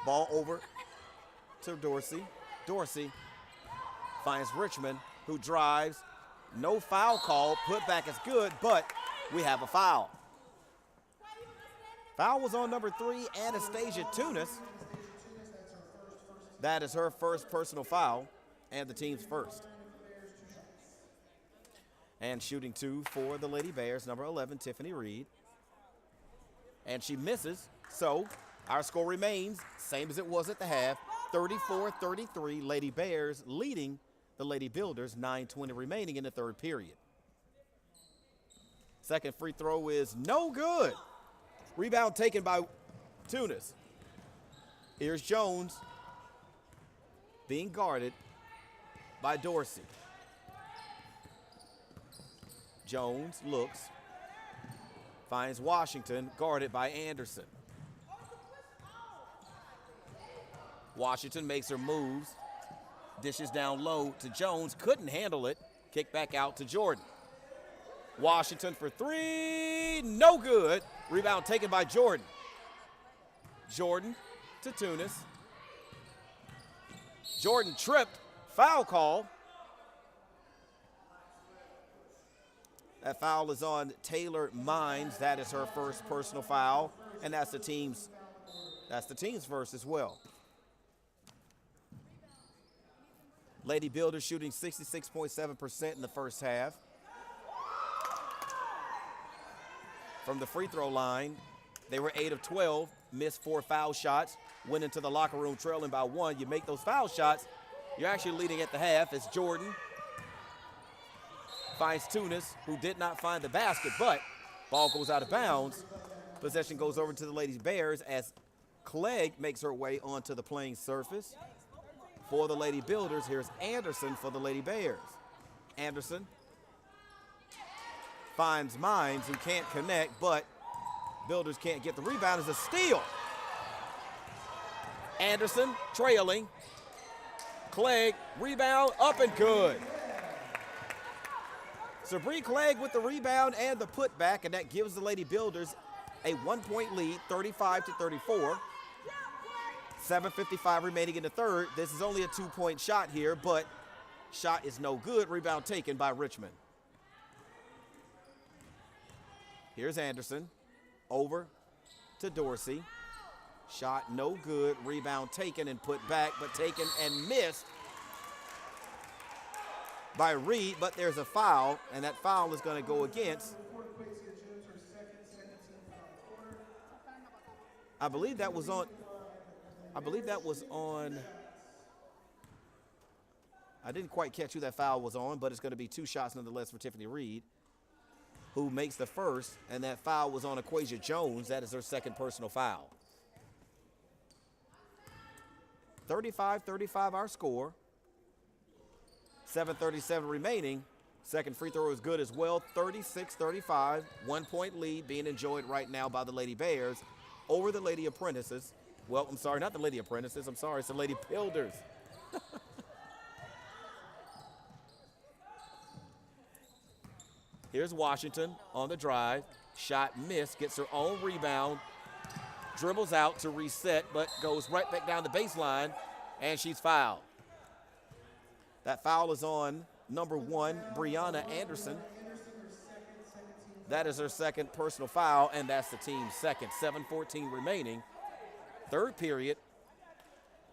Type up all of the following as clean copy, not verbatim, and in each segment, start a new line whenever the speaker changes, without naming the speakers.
Ball over to Dorsey. Dorsey finds Richmond, who drives. No foul call. Putback is good, but we have a foul. Foul was on number 3, Anastasia Tunis. That is her first personal foul and the team's first. And shooting 2 for the Lady Bears, number 11, Tiffany Reed. And she misses, so our score remains same as it was at the half, 34-33, Lady Bears leading the Lady Builders, 9:20 remaining in the third period. Second free throw is no good. Rebound taken by Tunis. Here's Jones being guarded by Dorsey. Jones looks, finds Washington, guarded by Anderson. Washington makes her moves, dishes down low to Jones, couldn't handle it, kick back out to Jordan. Washington for 3, no good. Rebound taken by Jordan. Jordan to Tunis. Jordan tripped, foul call. That foul is on Taylor Mines. That is her first personal foul, and that's the team's first as well. Lady Builders shooting 66.7% in the first half. From the free throw line, they were 8 of 12, missed 4 foul shots, went into the locker room trailing by 1. You make those foul shots, you're actually leading at the half. It's Jordan finds Tunis, who did not find the basket, but ball goes out of bounds. Possession goes over to the Lady Bears as Clegg makes her way onto the playing surface. For the Lady Builders, here's Anderson for the Lady Bears. Anderson finds Mines, who can't connect, but Builders can't get the rebound. It's a steal. Anderson trailing. Clegg, rebound, up and good. Sabree Clegg with the rebound and the putback, and that gives the Lady Builders a 1-point lead, 35-34. 7:55 remaining in the third. This is only a 2-point shot here, but shot is no good. Rebound taken by Richmond. Here's Anderson, over to Dorsey. Shot no good. Rebound taken and put back, but taken and missed by Reed, but there's a foul, and that foul is going to go against. I believe that was on. I didn't quite catch who that foul was on, but it's going to be 2 shots nonetheless for Tiffany Reed, who makes the first, and that foul was on Aquasia Jones. That is her second personal foul. 35-35 our score. 7:37 remaining. Second free throw is good as well. 36-35. 1-point lead being enjoyed right now by the Lady Bears over the Lady Apprentices. Well, I'm sorry, not the Lady Apprentices. I'm sorry, it's the Lady Builders. Here's Washington on the drive. Shot missed, gets her own rebound. Dribbles out to reset, but goes right back down the baseline, and she's fouled. That foul is on number 1, Brianna Anderson. That is her second personal foul, and that's the team's second. 7:14 remaining. Third period.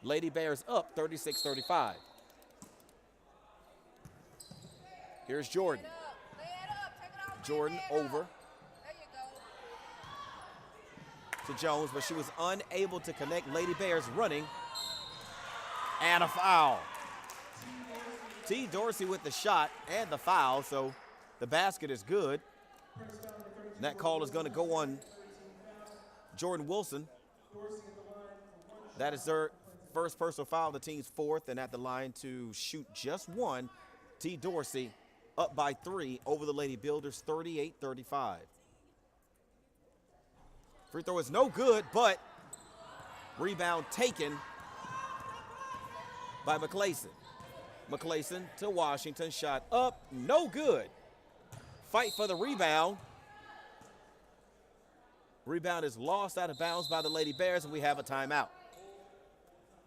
Lady Bears up 36-35. Here's Jordan. Jordan over to Jones, but she was unable to connect. Lady Bears running, and a foul. T. Dorsey with the shot and the foul, so the basket is good. And that call is going to go on Jordan Wilson. That is their first personal foul, the team's fourth, and at the line to shoot just one. T. Dorsey up by 3 over the Lady Builders, 38-35. Free throw is no good, but rebound taken by McClayson. McClayson to Washington, shot up, no good. Fight for the rebound. Rebound is lost out of bounds by the Lady Bears, and we have a timeout.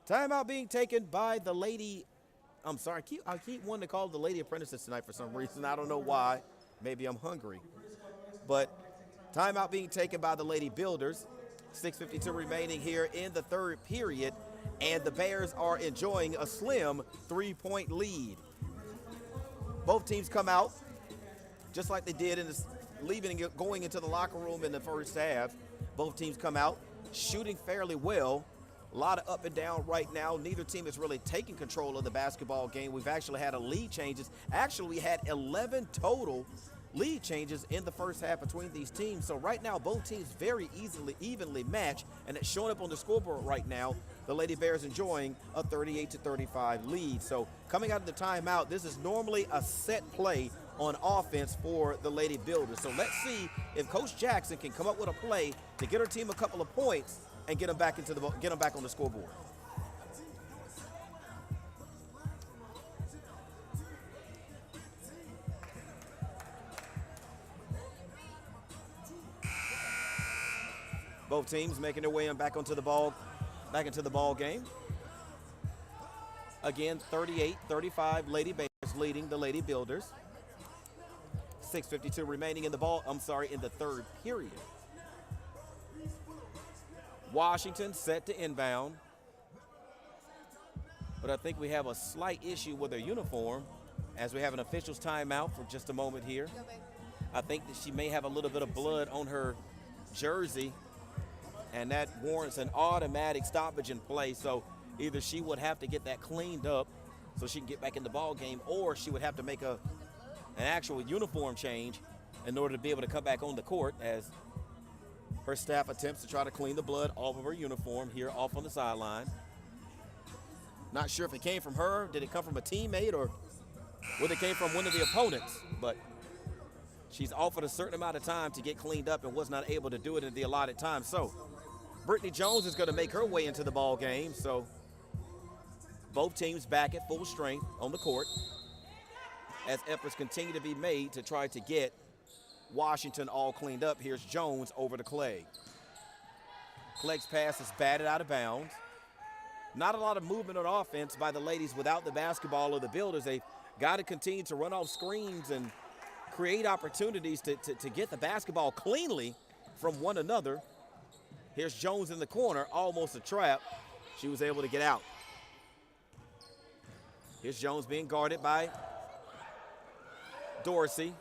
Timeout being taken by the Lady. I'm sorry, I keep wanting to call the Lady Apprentices tonight for some reason. I don't know why. Maybe I'm hungry. But timeout being taken by the Lady Builders. 6:52 remaining here in the third period, and the Bears are enjoying a slim 3-point lead. Both teams come out just like they did in this, going into the locker room in the first half. Both teams come out shooting fairly well. A lot of up and down right now. Neither team is really taking control of the basketball game. We've actually had a lead changes. Actually, we had 11 total lead changes in the first half between these teams. So right now, both teams very evenly matched, and it's showing up on the scoreboard right now. The Lady Bears enjoying a 38-35 lead. So coming out of the timeout, this is normally a set play on offense for the Lady Builders. So let's see if Coach Jackson can come up with a play to get her team a couple of points and get them back on the scoreboard. Both teams making their way back into the ball game. Again, 38-35, Lady Bears leading the Lady Builders. 6:52 remaining in the third period. Washington set to inbound. But I think we have a slight issue with their uniform as we have an official's timeout for just a moment here. I think that she may have a little bit of blood on her jersey, and that warrants an automatic stoppage in play. So either she would have to get that cleaned up so she can get back in the ball game, or she would have to make an actual uniform change in order to be able to come back on the court as her staff attempts to try to clean the blood off of her uniform here off on the sideline. Not sure if it came from her, did it come from a teammate, or whether it came from one of the opponents, but she's offered a certain amount of time to get cleaned up and was not able to do it in the allotted time. So Brittany Jones is going to make her way into the ball game. So both teams back at full strength on the court as efforts continue to be made to try to get Washington all cleaned up. Here's Jones over to Clegg. Clegg's pass is batted out of bounds. Not a lot of movement on offense by the ladies without the basketball of the Builders. They've got to continue to run off screens and create opportunities to get the basketball cleanly from one another. Here's Jones in the corner, almost a trap. She was able to get out. Here's Jones being guarded by Dorsey.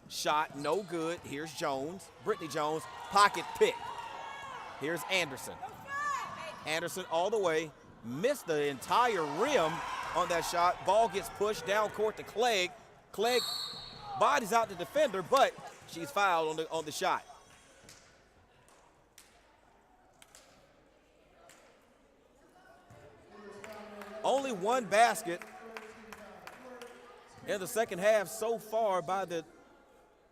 Shot no good. Here's Jones. Brittany Jones, pocket pick. Here's Anderson. Anderson all the way. Missed the entire rim on that shot. Ball gets pushed down court to Clegg. Clegg bodies out the defender, but she's fouled on the shot. Only one basket in the second half so far by the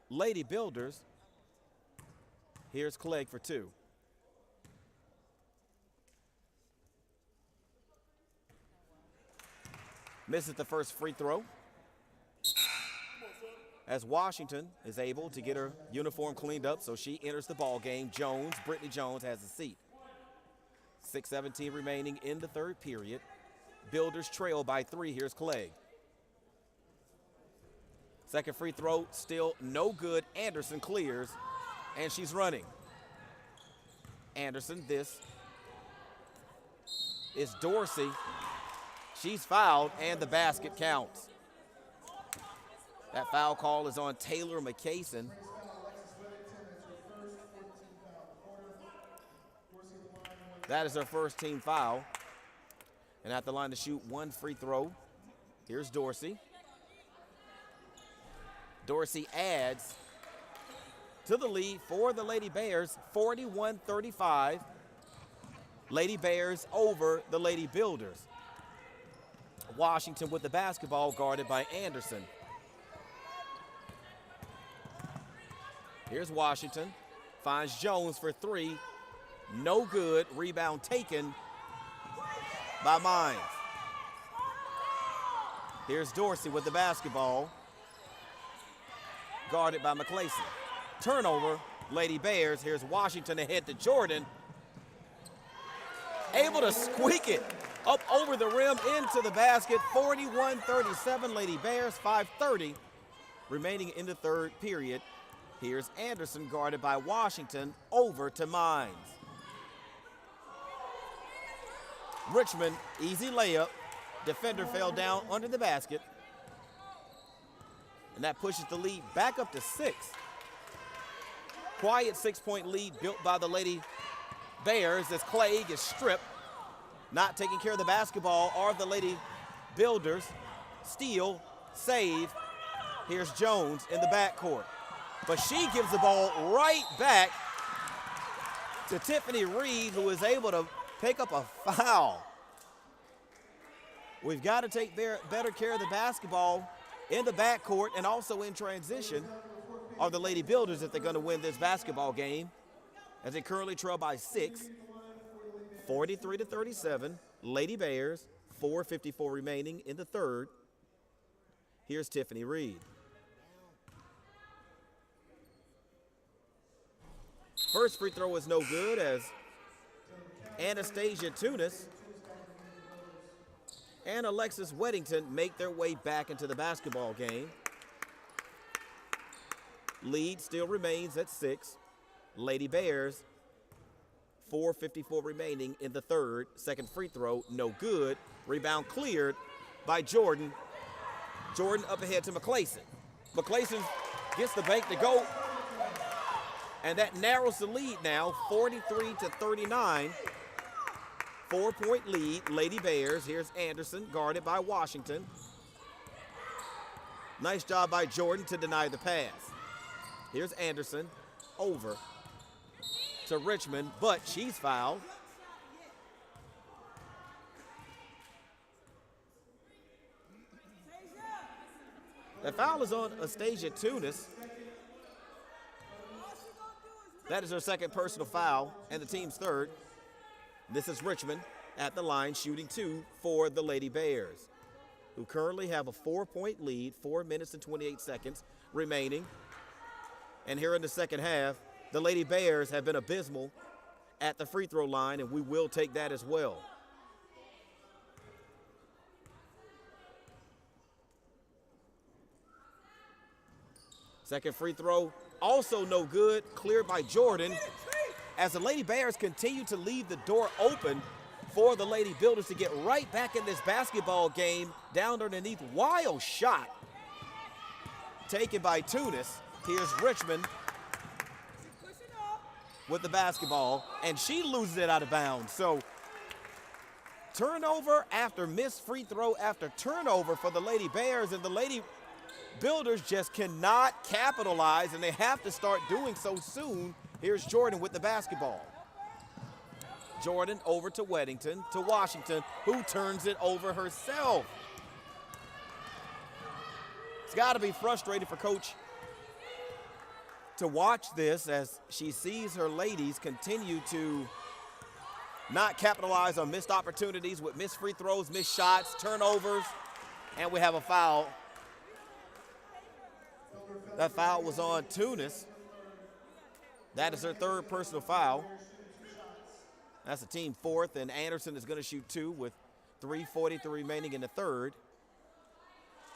Lady Builders. Here's Clegg for two. Misses the first free throw as Washington is able to get her uniform cleaned up, so she enters the ball game. Brittany Jones has a seat. 6:17 remaining in the third period. Builders trail by 3. Here's Clegg. Second free throw still no good. Anderson clears, and she's running. Anderson, this is Dorsey. She's fouled, and the basket counts. That foul call is on Taylor McCason. That is her first team foul. And at the line to shoot one free throw, here's Dorsey. Dorsey adds to the lead for the Lady Bears, 41-35. Lady Bears over the Lady Builders. Washington with the basketball, guarded by Anderson. Here's Washington, finds Jones for 3, no good. Rebound taken by Mines. Here's Dorsey with the basketball, guarded by McClason. Turnover, Lady Bears. Here's Washington ahead to Jordan. able to squeak it up over the rim into the basket. 41-37, Lady Bears, 5:30 remaining in the third period. Here's Anderson guarded by Washington, over to Mines. Richmond, easy layup. Defender fell down under the basket. And that pushes the lead back up to 6. Quiet 6-point lead built by the Lady Bears as Clay is stripped. Not taking care of the basketball are the Lady Builders. Steal, save. Here's Jones in the backcourt. But she gives the ball right back to Tiffany Reed, who is able to pick up a foul. We've got to take better care of the basketball in the backcourt and also in transition are the Lady Builders if they're going to win this basketball game, as they currently trail by 6, 43-37. Lady Bears, 4:54 remaining in the third. Here's Tiffany Reed. First free throw is no good as Anastasia Tunis and Alexis Weddington make their way back into the basketball game. Lead still remains at 6. Lady Bears, 4:54 remaining in the third. Second free throw, no good. Rebound cleared by Jordan. Jordan up ahead to McClayson. McClayson gets the bank to go. And that narrows the lead now, 43-39. 4-point lead, Lady Bears. Here's Anderson, guarded by Washington. Nice job by Jordan to deny the pass. Here's Anderson, over to Richmond, but she's fouled. The foul is on Anastasia Tunis. That is her second personal foul and the team's third. This is Richmond at the line, shooting 2 for the Lady Bears, who currently have a 4-point lead, 4 minutes and 28 seconds remaining. And here in the second half, the Lady Bears have been abysmal at the free throw line, and we will take that as well. Second free throw, also no good, cleared by Jordan, as the Lady Bears continue to leave the door open for the Lady Builders to get right back in this basketball game. Down underneath, wild shot taken by Tunis. Here's Richmond with the basketball, and she loses it out of bounds. So turnover after missed free throw after turnover for the Lady Bears, and the Lady Builders just cannot capitalize, and they have to start doing so soon. Here's Jordan with the basketball. Jordan over to Weddington, to Washington, who turns it over herself. It's got to be frustrating for Coach to watch this as she sees her ladies continue to not capitalize on missed opportunities with missed free throws, missed shots, turnovers, and we have a foul. That foul was on Tunis. That is her third personal foul. That's the team fourth, and Anderson is going to shoot 2 with 3:43 remaining in the third.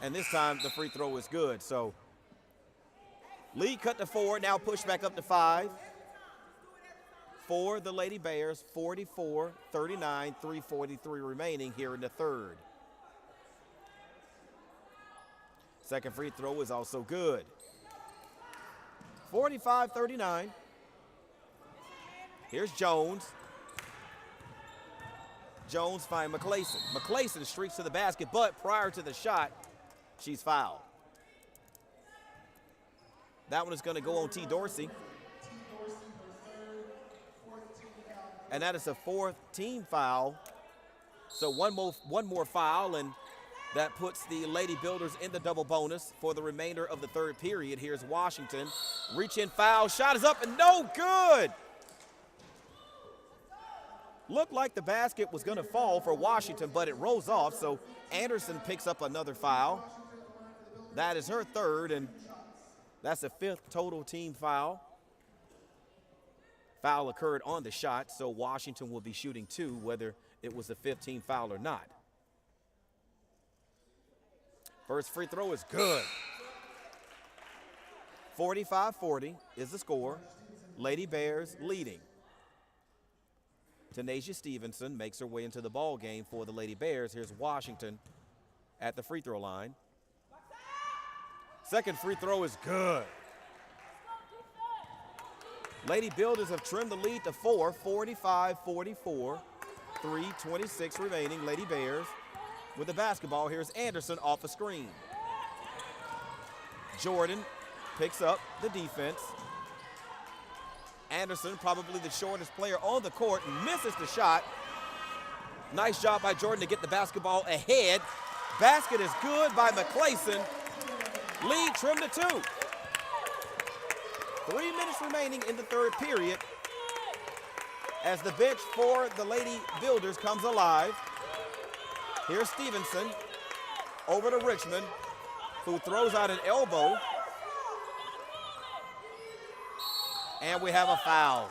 And this time the free throw is good. So lead cut to 4, now push back up to 5 for the Lady Bears. 44-39, 3:43 remaining here in the third. Second free throw is also good. 45-39. Here's Jones. Jones finds McClayson. McClayson streaks to the basket, but prior to the shot, she's fouled. That one is going to go on T. Dorsey. And that is a 4th team foul. So one more foul, and that puts the Lady Builders in the double bonus for the remainder of the third period. Here's Washington. Reach in foul. Shot is up and no good. Looked like the basket was going to fall for Washington, but it rolls off. So Anderson picks up another foul. That is her third, and that's a 5th total team foul. Foul occurred on the shot, so Washington will be shooting 2, whether it was a 15 foul or not. First free throw is good. 45-40 is the score. Lady Bears leading. Tanasia Stevenson makes her way into the ball game for the Lady Bears. Here's Washington at the free throw line. Second free throw is good. Lady Builders have trimmed the lead to 4, 45-44. 3:26 remaining. Lady Bears with the basketball. Here's Anderson off a screen. Jordan picks up the defense. Anderson, probably the shortest player on the court, misses the shot. Nice job by Jordan to get the basketball ahead. Basket is good by McClayson. Lead trimmed to 2. 3 minutes remaining in the third period as the bench for the Lady Builders comes alive. Here's Stevenson over to Richmond, who throws out an elbow. And we have a foul.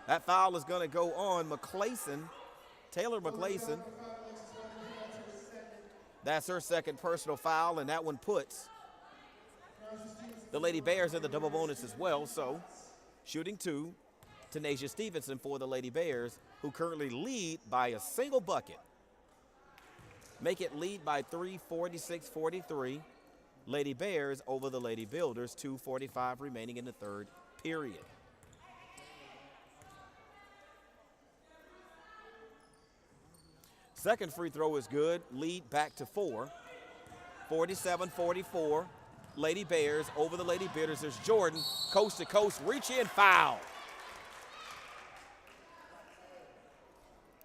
That foul is going to go on McClayson, Taylor McClayson. That's her second personal foul, and that one puts the Lady Bears in the double bonus as well. So shooting 2, Tanasia Stevenson for the Lady Bears, who currently lead by a single bucket. Make it lead by 3, 46-43. Lady Bears over the Lady Builders, 2:45 remaining in the third period. Second free throw is good, lead back to 4. 47-44, Lady Bears over the Lady Builders. There's Jordan, coast to coast, reach in, foul.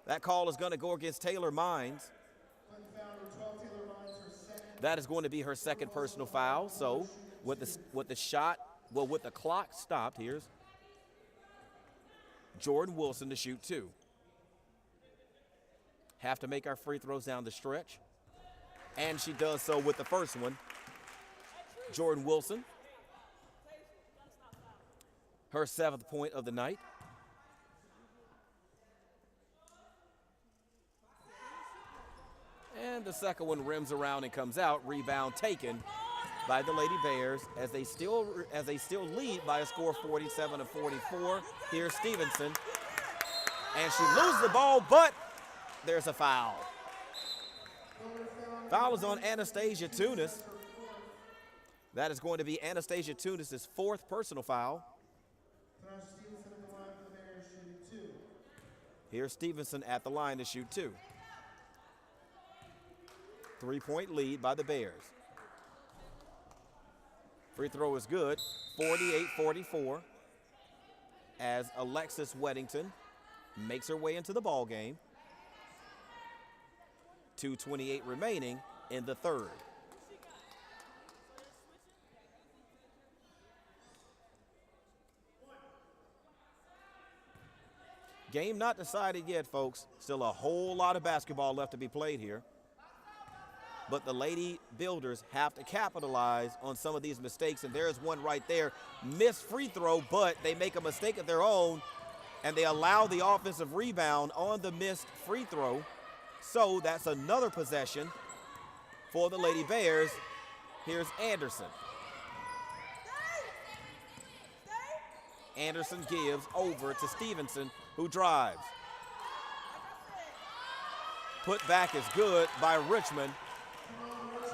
That call is going to go against Taylor Mines. That is going to be her second personal foul. So with the clock stopped, here's Jordan Wilson to shoot 2. Have to make our free throws down the stretch. And she does so with the first one. Jordan Wilson, her 7th point of the night. And the second one rims around and comes out. Rebound taken by the Lady Bears as they still lead by a score of 47-44. Here's Stevenson. And she loses the ball, but there's a foul. Foul is on Anastasia Tunis. That is going to be Anastasia Tunis' 4th personal foul. Here's Stevenson at the line to shoot 2. 3-point lead by the Bears. Free throw is good, 48-44, as Alexis Weddington makes her way into the ball game. 2:28 remaining in the third. Game not decided yet, folks. Still a whole lot of basketball left to be played here. But the Lady Builders have to capitalize on some of these mistakes, and there's one right there. Missed free throw, but they make a mistake of their own, and they allow the offensive rebound on the missed free throw. So that's another possession for the Lady Bears. Here's Anderson. Anderson gives over to Stevenson, who drives. Put back is good by Richmond.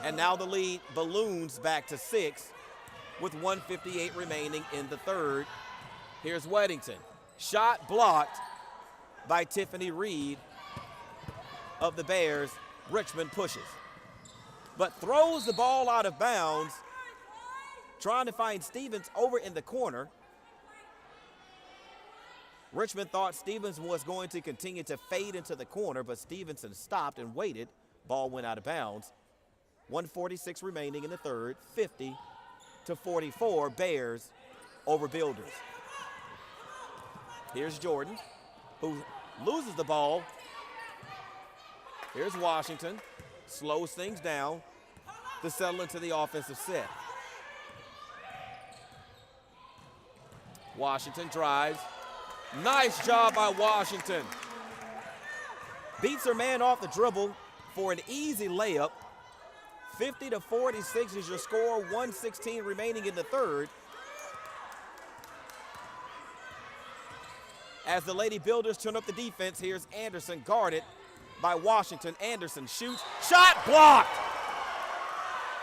And now the lead balloons back to 6 with 1:58 remaining in the third. Here's Weddington. Shot blocked by Tiffany Reed of the Bears. Richmond pushes, but throws the ball out of bounds, trying to find Stevens over in the corner. Richmond thought Stevens was going to continue to fade into the corner, but Stevenson stopped and waited. Ball went out of bounds. 1:46 remaining in the third, 50-44, Bears over Builders. Here's Jordan, who loses the ball. Here's Washington, slows things down to settle into the offensive set. Washington drives. Nice job by Washington. Beats her man off the dribble for an easy layup. 50-46 is your score, 1:16 remaining in the third. As the Lady Builders turn up the defense, here's Anderson guarded by Washington. Anderson shoots, shot blocked.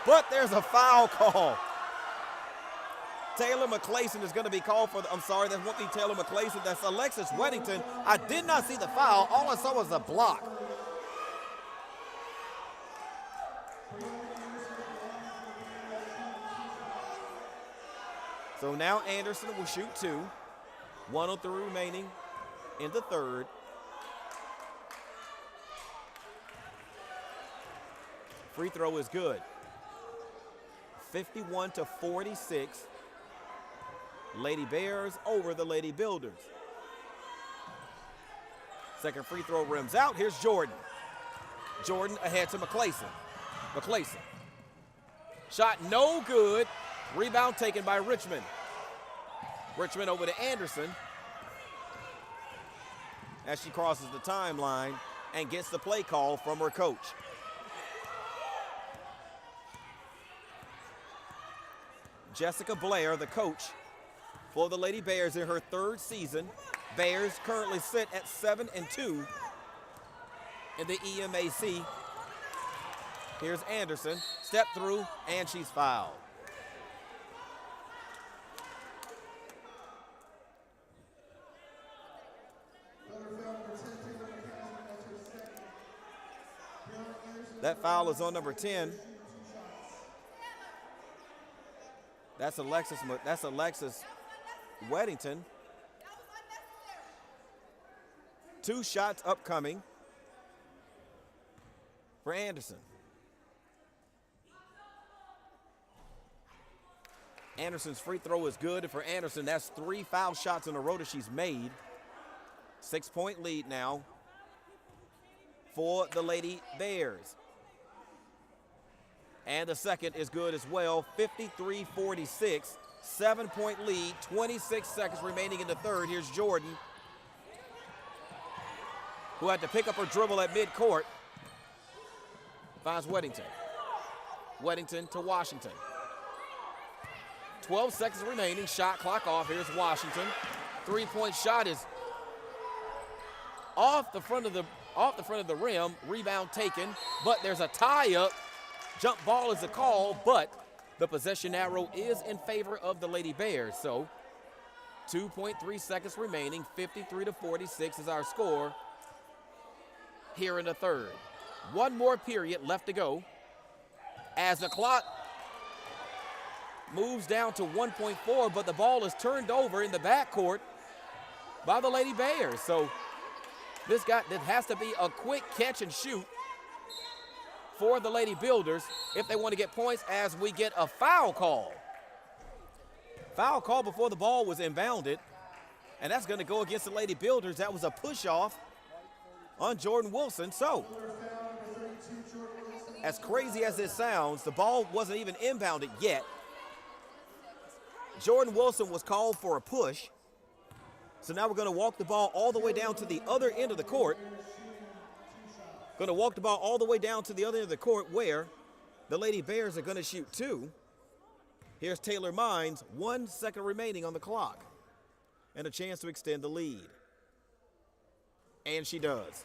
But there's a foul call. Taylor McClayson is going to be called for, that won't be Taylor McClayson, that's Alexis Weddington. I did not see the foul, all I saw was a block. So now Anderson will shoot two. 1:03 remaining in the third. Free throw is good. 51-46. Lady Bears over the Lady Builders. Second free throw rims out. Here's Jordan. Jordan ahead to McClayson. McClayson. Shot no good. Rebound taken by Richmond. Richmond over to Anderson as she crosses the timeline and gets the play call from her coach. Jessica Blair, the coach for the Lady Bears in her third season. Bears currently sit at 7-2 in the EMAC. Here's Anderson, step through, and she's fouled. That foul is on number 10. That's Alexis Weddington. 2 shots upcoming for Anderson. Anderson's free throw is good, and for Anderson, that's 3 foul shots in a row that she's made. 6-point lead now for the Lady Bears. And the second is good as well, 53-46, 7-point lead, 26 seconds remaining in the third. Here's Jordan, who had to pick up her dribble at midcourt. Finds Weddington. Weddington to Washington. 12 seconds remaining, shot clock off. Here's Washington. 3-point shot is off the front of the rim. Rebound taken, but there's a tie-up. Jump ball is a call, but the possession arrow is in favor of the Lady Bears. So 2.3 seconds remaining, 53-46 is our score here in the third. One more period left to go as the clock moves down to 1.4, but the ball is turned over in the backcourt by the Lady Bears. So this has to be a quick catch and shoot for the Lady Builders if they want to get points, as we get a foul call. Foul call before the ball was inbounded, and that's going to go against the Lady Builders. That was a push-off on Jordan Wilson. So, as crazy as this sounds, the ball wasn't even inbounded yet. Jordan Wilson was called for a push. So now we're going to walk the ball all the way down to the other end of the court. Going to walk the ball all the way down to the other end of the court where the Lady Bears are going to shoot 2. Here's Taylor Mines, 1 second remaining on the clock, and a chance to extend the lead. And she does.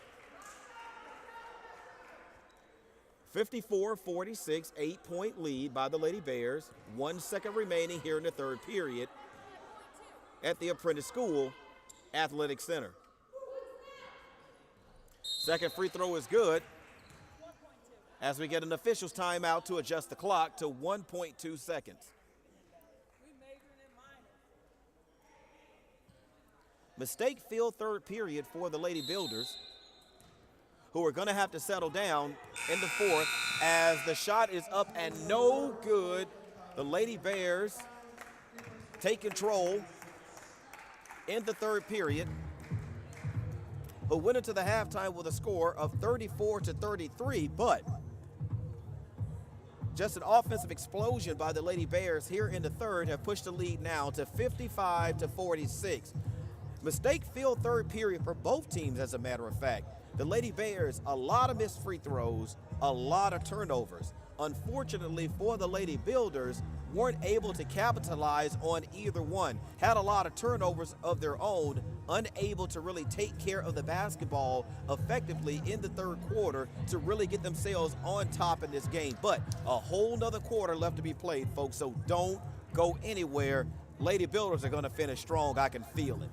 54-46, 8-point lead by the Lady Bears. 1 second remaining here in the third period at the Apprentice School Athletic Center. Second free throw is good as we get an official's timeout to adjust the clock to 1.2 seconds. Mistake-filled third period for the Lady Builders, who are going to have to settle down in the fourth as the shot is up and no good. The Lady Bears take control in the third period, who went into the halftime with a score of 34-33, but Just an offensive explosion by the Lady Bears here in the third have pushed the lead now to 55-46. Mistake-filled third period for both teams, as a matter of fact. The Lady Bears, a lot of missed free throws, a lot of turnovers. Unfortunately for the Lady Builders, weren't able to capitalize on either one. Had a lot of turnovers of their own, unable to really take care of the basketball effectively in the third quarter to really get themselves on top in this game. But a whole nother quarter left to be played, folks, so don't go anywhere. Lady Builders are going to finish strong. I can feel it.